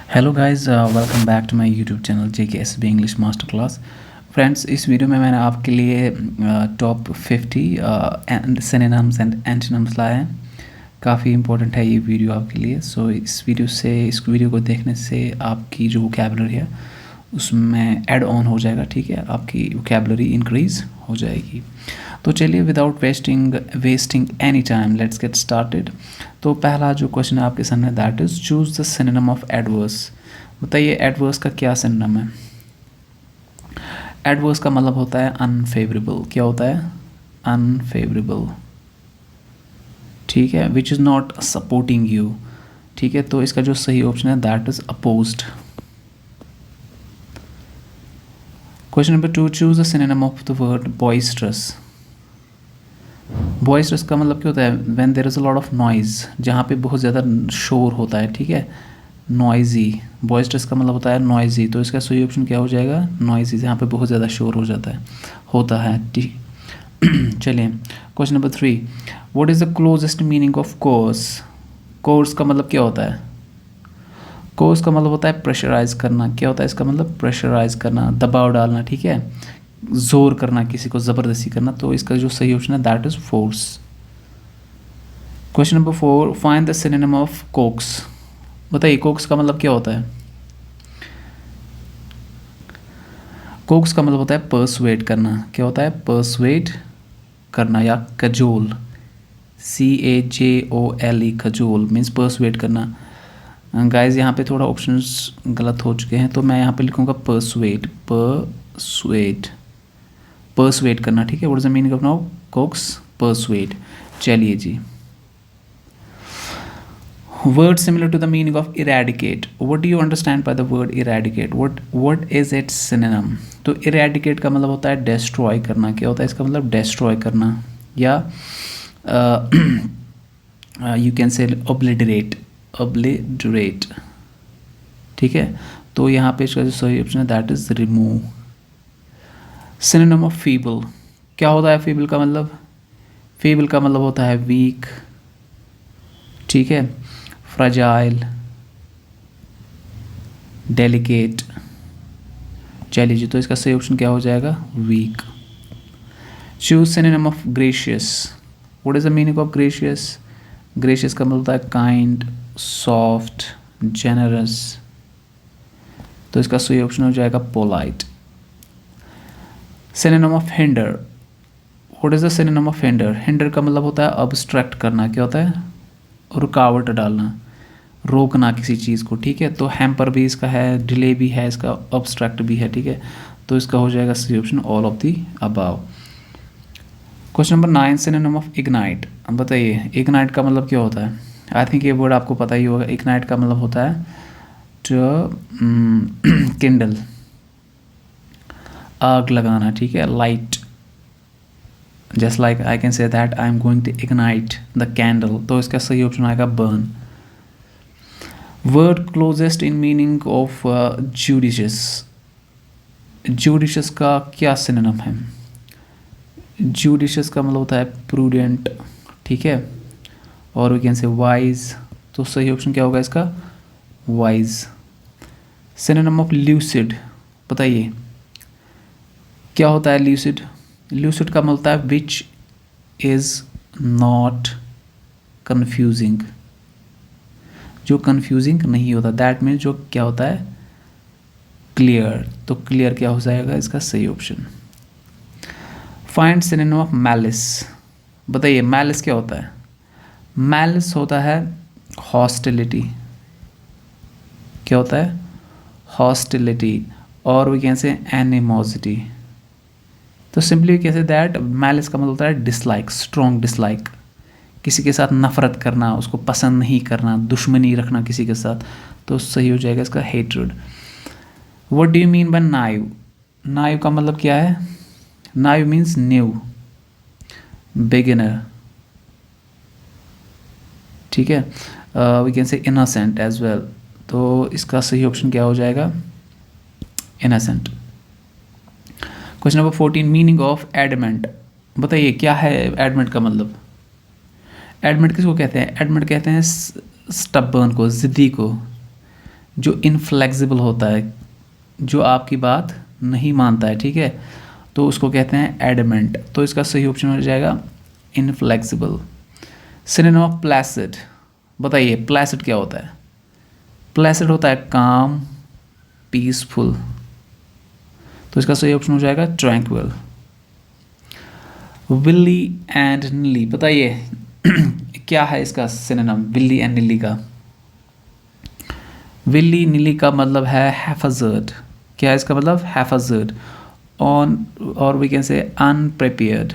Hello guys, welcome back to my YouTube channel JKSB English master class. Friends, इस video में मैंने आपके लिए टॉप 50 सिनोनिम्स एंड एंटोनिम्स लाए हैं। काफ़ी इंपॉर्टेंट है ये वीडियो आपके लिए। सो इस वीडियो को देखने से आपकी जो वोकैबुलरी है उसमें ऐड ऑन हो जाएगा। ठीक है, आपकी वोकैबुलरी इंक्रीज़ हो जाएगी। तो चलिए without wasting any time let's get started. तो पहला जो क्वेश्चन है आपके सामने, that is choose the synonym of adverse. बताइए एडवर्स का क्या सिनोनिम है। एडवर्स का मतलब होता है अनफेवरेबल। क्या होता है? अनफेवरेबल। ठीक है, which is not supporting you. ठीक है, तो इसका जो सही ऑप्शन है that is opposed. Question number 2, choose the synonym of the word boisterous. Boisterous का मतलब क्या होता है? When there is a lot of noise, जहाँ पे बहुत ज़्यादा शोर होता है। ठीक है, नॉइजी। बॉइस्ट्रस का मतलब होता है नॉइजी, तो इसका सही ऑप्शन क्या हो जाएगा? नॉइजी, जहाँ पे बहुत ज़्यादा शोर होता है। ठीक चलिए question number 3, what is the closest meaning of course. Course का मतलब क्या होता है? कोर्स का मतलब होता है प्रेशराइज करना। क्या होता है इसका मतलब? प्रेशराइज करना, दबाव डालना। ठीक है, जोर करना, किसी को ज़बरदस्ती करना। तो इसका जो सही ऑप्शन है that is force. Question number 4, find the synonym of Cokes. बताइए कोक्स का मतलब क्या होता है? कोक्स का मतलब होता है पर्सुएट करना। क्या होता है? पर्सुएट करना या cajole. CAJOLE, cajole means persuade करना। गाइज यहाँ पे थोड़ा ऑप्शंस गलत हो चुके हैं, तो मैं यहाँ पे लिखूँगा पर्सुएट। पर्सुएट करना। ठीक है, what is the meaning of now? Cokes, persuade. चलिए जी, word similar to the meaning of eradicate. What do you understand by the word eradicate? What is its synonym? तो eradicate का मतलब होता है destroy करना। क्या होता है इसका मतलब? destroy करना, या you can say obliterate। ठीक है, तो यहाँ पे इसका जो सही ऑप्शन है that is remove. synonym of feeble, क्या होता है feeble का मतलब? feeble का मतलब होता है weak। ठीक है, फ्राजाइल, डेलिकेट। चलिए जी, तो इसका सही ऑप्शन क्या हो जाएगा? Weak. Choose synonym of gracious. What is the meaning of gracious? Gracious का मतलब होता है काइंड, सॉफ्ट, जेनरस। तो इसका सही ऑप्शन हो जाएगा polite. Synonym of hinder. What is the synonym of hinder? Hinder का मतलब होता है ऑब्स्ट्रक्ट करना। क्या होता है? रुकावट डालना, रोकना किसी चीज़ को। ठीक है, तो हैम्पर भी इसका है, डिले भी है इसका, ऑब्स्ट्रक्ट भी है। ठीक है, तो इसका हो जाएगा सही option all of the above. Question number 9, synonym of ignite. अब बताइए इग्नाइट का मतलब क्या होता है? आई थिंक ये वर्ड आपको पता ही होगा। इग्नाइट का मतलब होता है टू किंडल, आग लगाना। ठीक है, light. Just like I can say that I am going to ignite the candle, तो इसका सही ऑप्शन आएगा burn. Word closest in meaning of judicious. Judicious का क्या सिनोनिम है? जुडिशियस का मतलब होता है प्रूडेंट। ठीक है, और वी कैन से वाइज, तो सही ऑप्शन क्या होगा इसका? वाइज। Synonym of lucid. बताइए क्या होता है ल्यूसिड? ल्यूसिड का मतलब होता है विच इज़ नॉट कन्फ्यूजिंग, जो कन्फ्यूजिंग नहीं होता। दैट मीन्स जो क्या होता है? क्लियर। तो क्लियर क्या हो जाएगा इसका सही option? Find synonym of malice. बताइए मैलिस क्या होता है? मैलिस होता है हॉस्टिलिटी। क्या होता है? हॉस्टिलिटी, और वी कैन से एनिमोसिटी। तो सिंपली कैसे दैट मैलिस का मतलब होता है डिसलाइक, स्ट्रॉन्ग डिसलाइक, किसी के साथ नफरत करना, उसको पसंद नहीं करना, दुश्मनी रखना किसी के साथ। तो सही हो जाएगा इसका hatred. What do you mean by naive? Naive का मतलब क्या है? Naive means new, beginner. ठीक है, we can say innocent as well. तो इसका सही ऑप्शन क्या हो जाएगा? Innocent. Question number 14, meaning of adamant. बताइए क्या है एडमेंट का मतलब? एडमेंट किसको कहते हैं? एडमेंट कहते हैं स्टबर्न को, ज़िद्दी को, जो इनफ्लेक्सिबल होता है, जो आपकी बात नहीं मानता है, ठीक है, तो उसको कहते हैं एडमेंट। तो इसका सही ऑप्शन हो जाएगा इनफ्लेक्सिबल। सिनोनिम ऑफ प्लेसिड, बताइए प्लेसिड क्या होता है? प्लेसिड होता है काम, पीसफुल। तो इसका सही ऑप्शन हो जाएगा ट्रैंक्विल। विल्ली एंड नीली, बताइए क्या है इसका सिनोनिम विल्ली एंड नीली का? विल्ली नीली का मतलब है हैफाजर्ड। क्या है इसका मतलब? हैफाजर्ड ऑन, और वी कैन से अनप्रिपेयर्ड।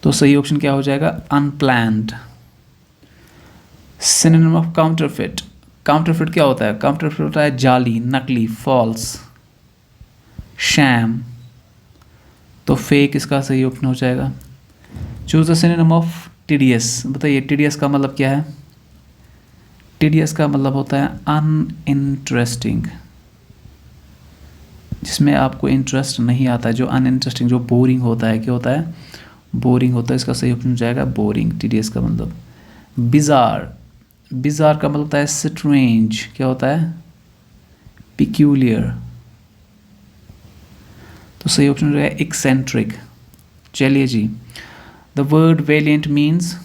तो सही ऑप्शन क्या हो जाएगा? Unplanned. Synonym of counterfeit, counterfeit क्या होता है? काउंटरफिट होता है जाली, नकली, फॉल्स, शैम। तो फेक इसका सही ऑप्शन हो जाएगा। Choose the synonym of tedious, बताइए टीडियस का मतलब क्या है? टीडियस का मतलब होता है अनइंटरेस्टिंग, जिसमें आपको इंटरेस्ट नहीं आता है, जो अनइंटरेस्टिंग, जो बोरिंग होता है। क्या होता है? बोरिंग होता है। इसका सही ऑप्शन हो जाएगा बोरिंग, टीडियस का मतलब। बिजार, बिजार का मतलब होता है स्ट्रेंज। क्या होता है? पिक्यूलियर। तो सही ऑप्शन हो जाएगा एक्सेंट्रिक। चलिए जी, द वर्ड वेलिएंट मीन्स,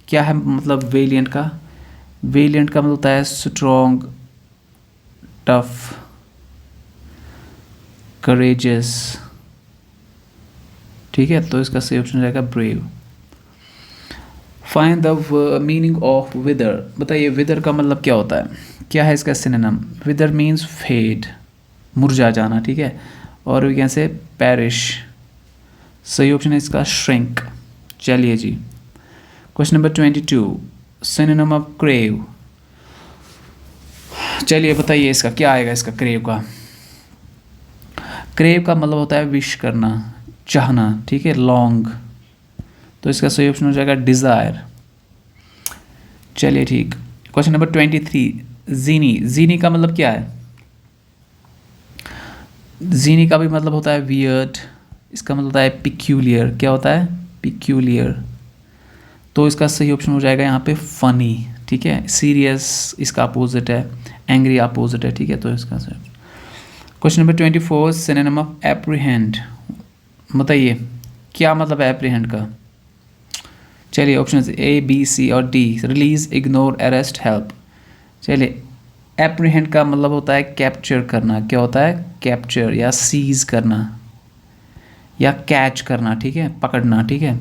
क्या है मतलब वेलिएंट का? वेलिएंट का मतलब होता है स्ट्रॉन्ग, टफ, करेजियस, ठीक है। तो इसका सही ऑप्शन रहेगा brave. Find the meaning of whether, बताइए विदर का मतलब क्या होता है? क्या है इसका सिनोनिम? विदर मीन्स फेड, मुरझा जाना, ठीक है। और वी कैन से पेरिश। सही ऑप्शन है इसका श्रिंक। चलिए जी, question number 22, synonym of crave. चलिए बताइए इसका क्या आएगा? इसका क्रेव का, क्रेव का मतलब होता है विश करना, चाहना, ठीक है, लॉन्ग। तो इसका सही ऑप्शन हो जाएगा डिज़ायर। चलिए ठीक, क्वेश्चन नंबर 23, जीनी। जीनी का मतलब क्या है? जीनी का भी मतलब होता है वियर्ड, इसका मतलब होता है पिक्यूलियर। क्या होता है? पिक्यूलियर। तो इसका सही ऑप्शन हो जाएगा यहाँ पे फनी, ठीक है। सीरियस इसका अपोजिट है, एंग्री अपोजिट है, ठीक है। तो इसका सही। Question number 24, synonym of apprehend, बताइए क्या मतलब है एप्रीहेंड का? चलिए ऑप्शन ए, बी, सी और D. Release, ignore, arrest, help. चलिए, एप्रीहेंड का मतलब होता है कैप्चर करना। क्या होता है? कैप्चर या सीज करना या कैच करना, ठीक है, पकड़ना, ठीक है।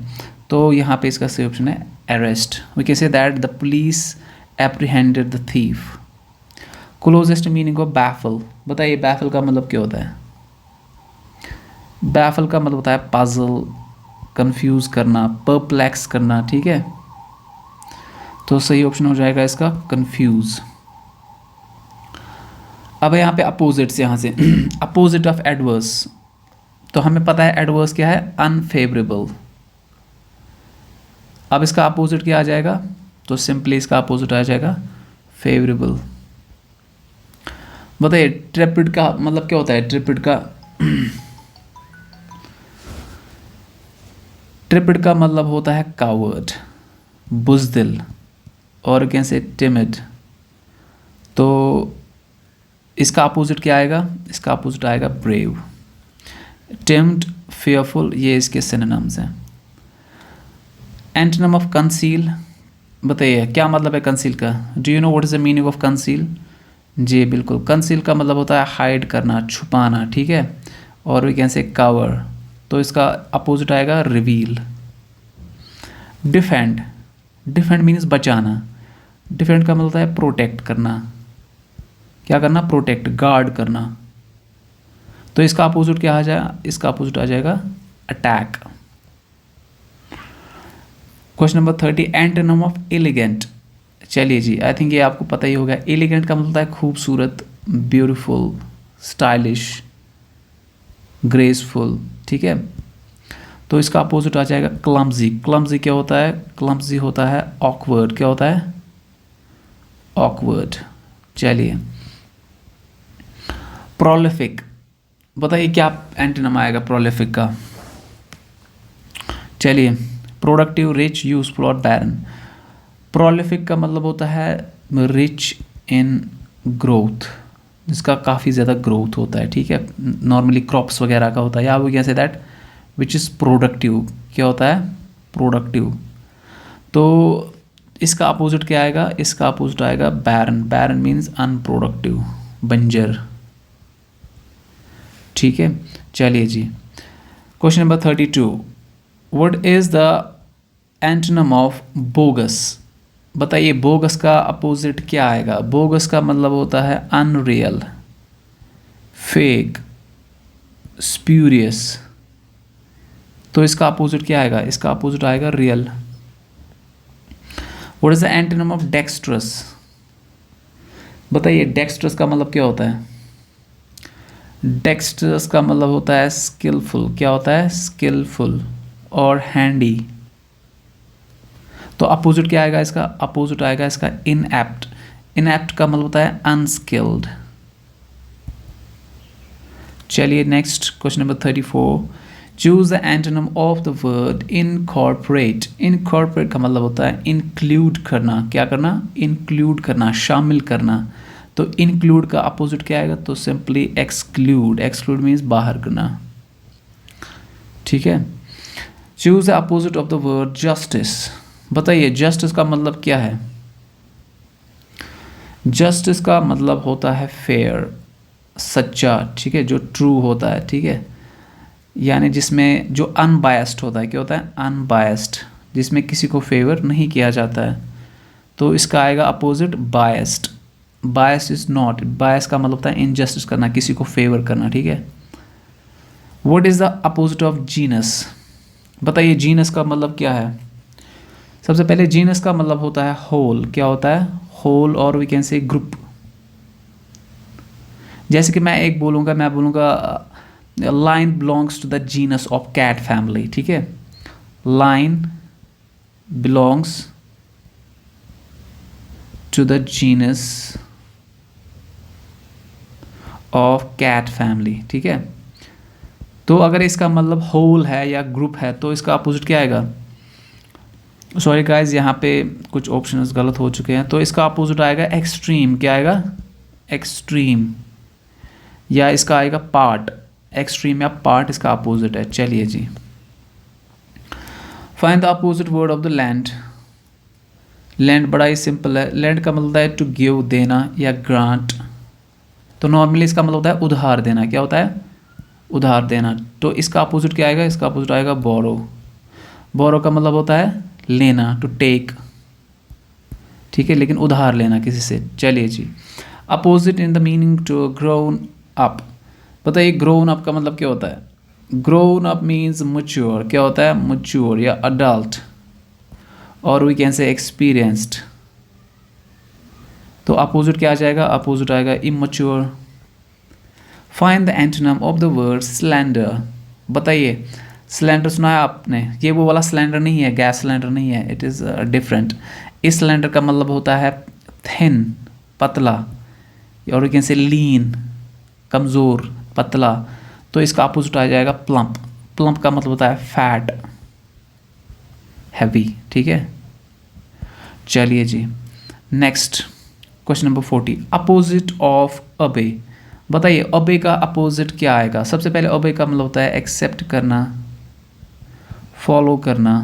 तो यहाँ पे इसका सही ऑप्शन है arrest. We can say that the police apprehended the thief. Closest meaning of baffle, बताइए बैफल का मतलब क्या होता है? बैफल का मतलब होता है पजल, कंफ्यूज करना, परप्लेक्स करना, ठीक है। तो सही ऑप्शन हो जाएगा इसका कंफ्यूज। अब यहाँ पे अपोजिट्स, यहाँ से अपोजिट ऑफ एडवर्स, तो हमें पता है एडवर्स क्या है? अनफेवरेबल। अब इसका अपोजिट क्या आ जाएगा? तो सिंपली इसका अपोजिट आ जाएगा फेवरेबल। बताइए ट्रेपिड का मतलब क्या होता है? ट्रेपिड का ट्रेपिड का मतलब होता है कावर्ड, बुज़दिल, और कैसे टिमिड। तो इसका अपोजिट क्या आएगा? इसका अपोजिट आएगा ब्रेव। टिम्ड, फेयरफुल, ये इसके सिनोनिम्स हैं। एंटोनिम ऑफ कंसील, बताइए क्या मतलब है कंसील का? Do you know what is the meaning of conceal? जी बिल्कुल, कंसील का मतलब होता है हाइड करना, छुपाना, ठीक है। और वी कैन से कवर, तो इसका अपोजिट आएगा रिवील। डिफेंड, डिफेंड मीन्स बचाना। डिफेंड का मतलब होता है प्रोटेक्ट करना। क्या करना? प्रोटेक्ट, गार्ड करना। तो इसका अपोजिट क्या आ जाएगा? इसका अपोजिट आ जाएगा attack. Question number 30, antonym of elegant. चलिए जी, आई थिंक ये आपको पता ही होगा। एलिगेंट का मतलब होता है खूबसूरत, ब्यूटीफुल, स्टाइलिश, ग्रेसफुल, ठीक है। तो इसका अपोजिट आ जाएगा क्लम्जी। क्लम्जी क्या होता है? क्लम्जी होता है ऑकवर्ड। क्या होता है? ऑकवर्ड। चलिए, प्रोलिफिक, बताइए क्या एंटोनिम आएगा प्रोलिफिक का? चलिए, प्रोडक्टिव, रिच, यूजफुल और बैरन। प्रोलिफिक का मतलब होता है रिच, इन ग्रोथ, जिसका काफ़ी ज़्यादा ग्रोथ होता है, ठीक है, नॉर्मली क्रॉप्स वगैरह का होता है, या वो कैसे दैट विच इज़ प्रोडक्टिव, क्या होता है, प्रोडक्टिव। तो इसका अपोजिट क्या आएगा, इसका अपोजिट आएगा बैरन, बैरन मीन्स अनप्रोडक्टिव, बंजर, ठीक है। चलिए जी, question number 32, what is the antonym of bogus. बताइए बोगस का अपोजिट क्या आएगा। बोगस का मतलब होता है अनरियल, फेक, स्प्यूरियस। तो इसका अपोजिट क्या आएगा, इसका अपोजिट आएगा real. What is the antonym of dextrous. बताइए डेक्स्ट्रस का मतलब क्या होता है। डेक्स्ट्रस का मतलब होता है स्किलफुल, क्या होता है, स्किलफुल और हैंडी। तो अपोजिट क्या आएगा, इसका अपोजिट आएगा इसका इनएप्ट। इनएप्ट का मतलब होता है अनस्किल्ड। चलिए next question number 34, choose the antonym of the word incorporate. Incorporate का मतलब होता है इंक्लूड करना, क्या करना, इंक्लूड करना, शामिल करना। तो इंक्लूड का अपोजिट क्या आएगा, तो सिंपली एक्सक्लूड। एक्सक्लूड मीन्स बाहर करना, ठीक है। Choose the opposite of the word justice. बताइए जस्टिस का मतलब क्या है। जस्टिस का मतलब होता है फेयर, सच्चा, ठीक है, जो ट्रू होता है, ठीक है, यानी जिसमें जो अनबायस्ड होता है, क्या होता है, अनबायस्ड, जिसमें किसी को फेवर नहीं किया जाता है। तो इसका आएगा opposite biased. Bias is not, bias का मतलब होता है इनजस्टिस करना, किसी को फेवर करना, ठीक है। What is the opposite of genus. बताइए जीनस का मतलब क्या है। सबसे पहले जीनस का मतलब होता है होल, क्या होता है, होल, और वी कैन से ग्रुप। जैसे कि मैं एक बोलूँगा, मैं बोलूँगा lion belongs to the genus of cat family, ठीक है, lion belongs to the genus of cat family, ठीक है। तो अगर इसका मतलब होल है या ग्रुप है तो इसका अपोजिट क्या आएगा। सॉरी गाइज, यहाँ पे कुछ ऑप्शंस गलत हो चुके हैं। तो इसका अपोजिट आएगा एक्सट्रीम, क्या आएगा, एक्सट्रीम, या इसका आएगा पार्ट। एक्सट्रीम या पार्ट इसका अपोजिट है। चलिए जी, find the opposite word of the land. Land बड़ा ही सिंपल है। लैंड का मतलब है टू गिव, देना, या ग्रांट। तो नॉर्मली इसका मतलब होता है उधार देना, क्या होता है, उधार देना। तो इसका अपोजिट क्या आएगा, इसका अपोजिट आएगा बोरो। बोरो का मतलब होता है लेना, टू टेक, ठीक है, लेकिन उधार लेना किसी से। चलिए जी, opposite in the meaning to grown up. बताइए ग्रोन अप का मतलब क्या होता है। ग्रोन अप मीन्स मैच्योर, क्या होता है, मैच्योर या अडल्ट, और वी कैन से एक्सपीरियंस्ड। तो अपोजिट क्या आ जाएगा, अपोजिट आएगा immature. Find the antonym of the word slander. बताइए स्लैंडर सुना है आपने, ये वो वाला स्लैंडर नहीं है, गैस सिलेंडर नहीं है, इट इज़ डिफरेंट। इस स्लैंडर का मतलब होता है थिन, पतला, और यू कैन से लीन, कमज़ोर, पतला। तो इसका अपोजिट आ जाएगा प्लम्प। प्लम्प का मतलब होता है फैट, हैवी, ठीक है। चलिए जी next question number 40, opposite of obey. बताइए अबे का अपोजिट क्या आएगा। सबसे पहले अबे का मतलब होता है एक्सेप्ट करना, फॉलो करना,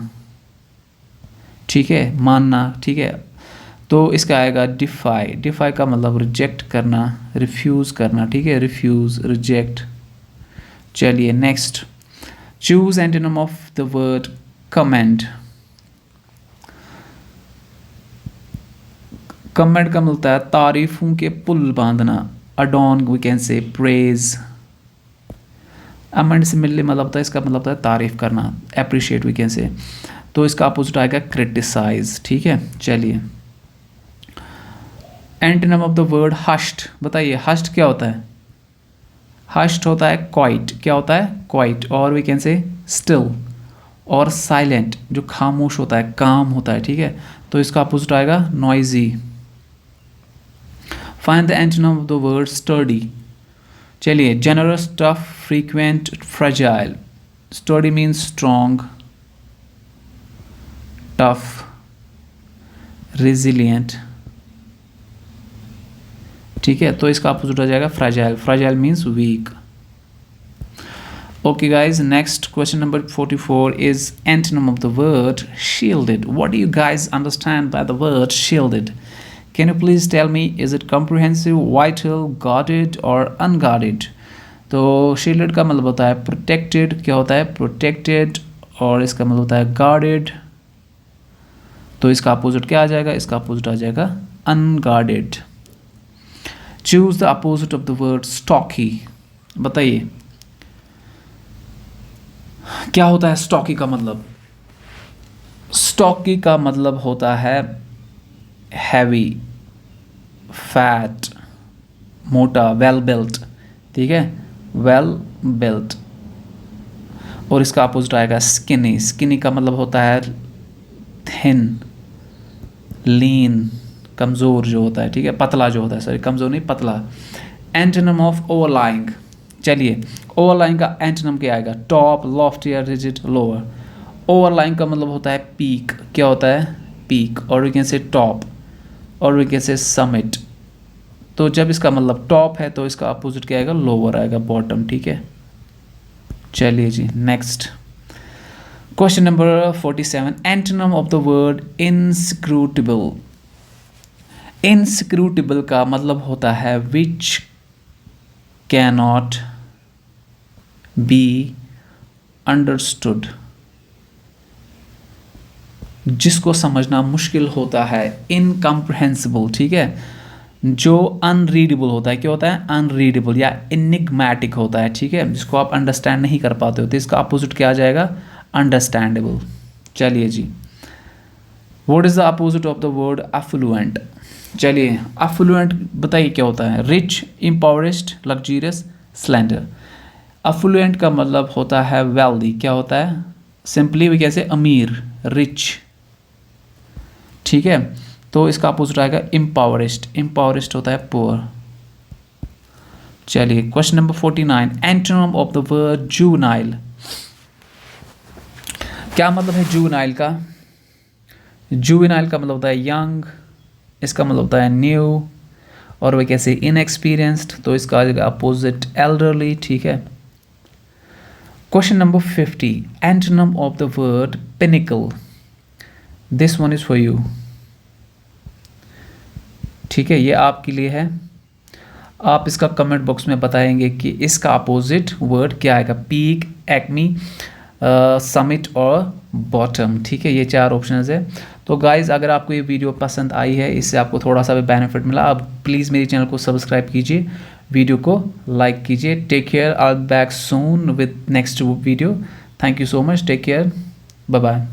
ठीक है, मानना, ठीक है। तो इसका आएगा डिफाई। डिफाई का मतलब रिजेक्ट करना, रिफ्यूज़ करना, ठीक है, रिफ्यूज़, रिजेक्ट। चलिए next, choose antonym of the word comment. Comment का मिलता है तारीफों के पुल बांधना, adorn, we can say praise. Amend से मिलने मतलब होता है, इसका मतलब होता है तारीफ करना, अप्रिशिएट, वी कैन से। तो इसका अपोजिट आएगा क्रिटिसाइज, ठीक है। चलिए antonym of the word hushed. बताइए हश्ड क्या होता है। हश्ड होता है क्वाइट, क्या होता है, क्वाइट, और वी कैन से स्टिल, और साइलेंट, जो खामोश होता है, काम होता है, ठीक है। तो इसका अपोजिट आएगा noisy. Find the antonym of the word sturdy. चलिए generous, tough, frequent, fragile. Sturdy means strong, tough, resilient, ठीक है, तो इसका अपोजिट हो जाएगा fragile. Fragile means weak. Okay guys, next question number 44 is antonym of the word shielded. What do you guys understand by the word shielded? Can you please tell me, is it comprehensive, vital, guarded or unguarded? तो shielded का मतलब होता है protected, क्या होता है protected, और इसका मतलब होता है guarded। तो इसका अपोजिट क्या आ जाएगा? इसका अपोजिट आ जाएगा unguarded। Choose the opposite of the word stocky। बताइए क्या होता है स्टॉकी का मतलब? स्टॉकी का मतलब होता है हैवी, फैट, मोटा, वेल बिल्ट। ठीक है, वेल बिल्ट। और इसका अपोजिट आएगा स्किनी। स्किनी का मतलब होता है थिन, लीन, कमज़ोर जो होता है। ठीक है, पतला जो होता है, सॉरी कमज़ोर नहीं, पतला। Antonym of overlying. चलिए, ओवरलाइंग का एंटोनिम क्या आएगा? Top, loftier, rigid, lower. Overlying का मतलब होता है पीक। क्या होता है? पीक। और वी कैन से टॉप, और वी कैन से समिट। तो जब इसका मतलब टॉप है तो इसका अपोजिट क्या आएगा? लोअर आएगा, बॉटम। ठीक है, चलिए जी next question number 47। Antonym of the word inscrutable. Inscrutable का मतलब होता है विच कैनॉट बी अंडरस्टूड। जिसको समझना मुश्किल होता है, इनकम्प्रहेंसिबल। ठीक है, जो अनरीडेबल होता है, क्या होता है? अनरीडेबल या इनिग्मैटिक होता है। ठीक है, जिसको आप अंडरस्टैंड नहीं कर पाते हो, तो इसका अपोजिट क्या आ जाएगा? अंडरस्टैंडेबल। चलिए जी, what is the opposite of the word affluent? चलिए, अफ्लुएंट बताइए क्या होता है? Rich, impoverished, luxurious, slender. Affluent का मतलब होता है वेल्दी। क्या होता है? सिंपली वी कैसे अमीर, रिच। ठीक है, तो इसका अपोजिट आएगा इम्पावरिश्ड। इम्पावरिश्ड होता है पुअर। चलिए, question number 49। Antonym of the word juvenile. क्या मतलब है जुवेनाइल का? जुवेनाइल का मतलब होता है यंग, इसका मतलब होता है न्यू, और वे कैसे इनएक्सपीरियंस्ड। तो इसका आ जाएगा अपोजिट एल्डरली। ठीक है, question number 50। Antonym of the word pinnacle. This one is for you. ठीक है, ये आपके लिए है। आप इसका कमेंट बॉक्स में बताएंगे कि इसका अपोजिट वर्ड क्या आएगा? पीक, एक्मी, समिट और बॉटम। ठीक है, ये 4 ऑप्शंस है। तो गाइज, अगर आपको ये वीडियो पसंद आई है, इससे आपको थोड़ा सा भी बेनिफिट मिला, आप प्लीज़ मेरे चैनल को सब्सक्राइब कीजिए, वीडियो को लाइक कीजिए। Take care, I will back soon with next video. Thank you so much, take care, bye bye.